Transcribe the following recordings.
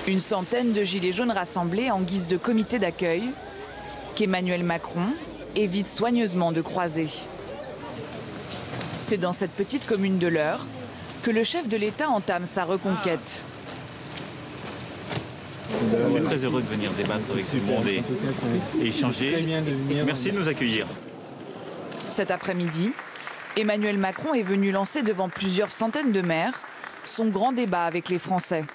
Une centaine de gilets jaunes rassemblés en guise de comité d'accueil qu'Emmanuel Macron évite soigneusement de croiser. C'est dans cette petite commune de l'Eure que le chef de l'État entame sa reconquête. Je suis très heureux de venir débattre avec tout le monde et échanger. Merci de nous accueillir. Cet après-midi, Emmanuel Macron est venu lancer devant plusieurs centaines de maires son grand débat avec les Français.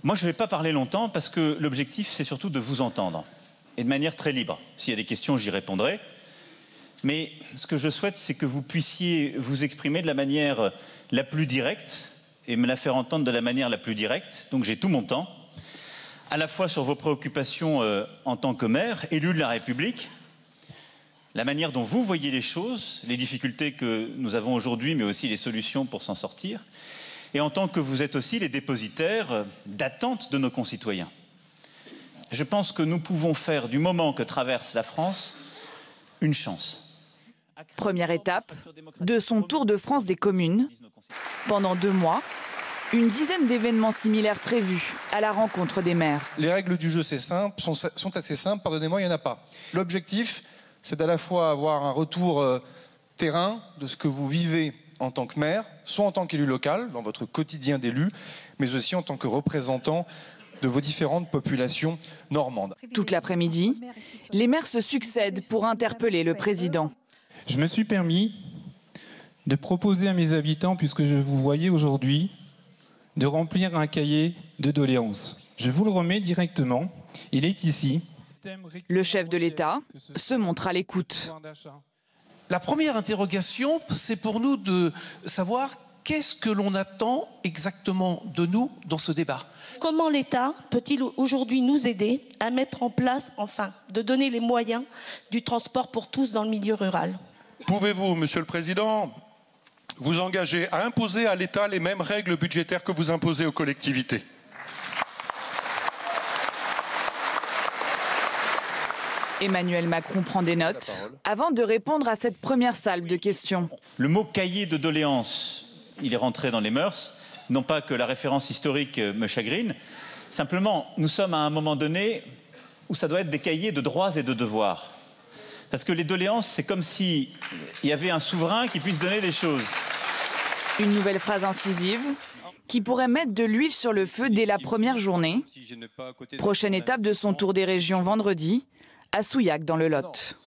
Moi, je ne vais pas parler longtemps parce que l'objectif, c'est surtout de vous entendre. Et de manière très libre. S'il y a des questions, j'y répondrai. Mais ce que je souhaite, c'est que vous puissiez vous exprimer de la manière la plus directe et me la faire entendre de la manière la plus directe. Donc j'ai tout mon temps, à la fois sur vos préoccupations en tant que maire, élu de la République, la manière dont vous voyez les choses, les difficultés que nous avons aujourd'hui, mais aussi les solutions pour s'en sortir, et en tant que vous êtes aussi les dépositaires d'attentes de nos concitoyens. Je pense que nous pouvons faire du moment que traverse la France une chance. Première étape de son tour de France des communes. Pendant 2 mois, une dizaine d'événements similaires prévus à la rencontre des maires. Les règles du jeu, c'est simple, sont assez simples, pardonnez-moi, il n'y en a pas. L'objectif, c'est à la fois avoir un retour terrain de ce que vous vivez en tant que maire, soit en tant qu'élu local, dans votre quotidien d'élu, mais aussi en tant que représentant de vos différentes populations normandes. Toute l'après-midi, les maires se succèdent pour interpeller le président. Je me suis permis de proposer à mes habitants, puisque je vous voyais aujourd'hui, de remplir un cahier de doléances. Je vous le remets directement, il est ici. Le chef de l'État se montre à l'écoute. La première interrogation, c'est pour nous de savoir qu'est-ce que l'on attend exactement de nous dans ce débat. Comment l'État peut-il aujourd'hui nous aider à mettre en place, enfin, de donner les moyens du transport pour tous dans le milieu rural? Pouvez-vous, Monsieur le Président, vous engager à imposer à l'État les mêmes règles budgétaires que vous imposez aux collectivités? Emmanuel Macron prend des notes avant de répondre à cette première salve de questions. Le mot cahier de doléances, il est rentré dans les mœurs. Non pas que la référence historique me chagrine, simplement, nous sommes à un moment donné où ça doit être des cahiers de droits et de devoirs. Parce que les doléances, c'est comme s'il y avait un souverain qui puisse donner des choses. Une nouvelle phrase incisive qui pourrait mettre de l'huile sur le feu dès la première journée. Prochaine étape de son tour des régions vendredi, à Souillac dans le Lot.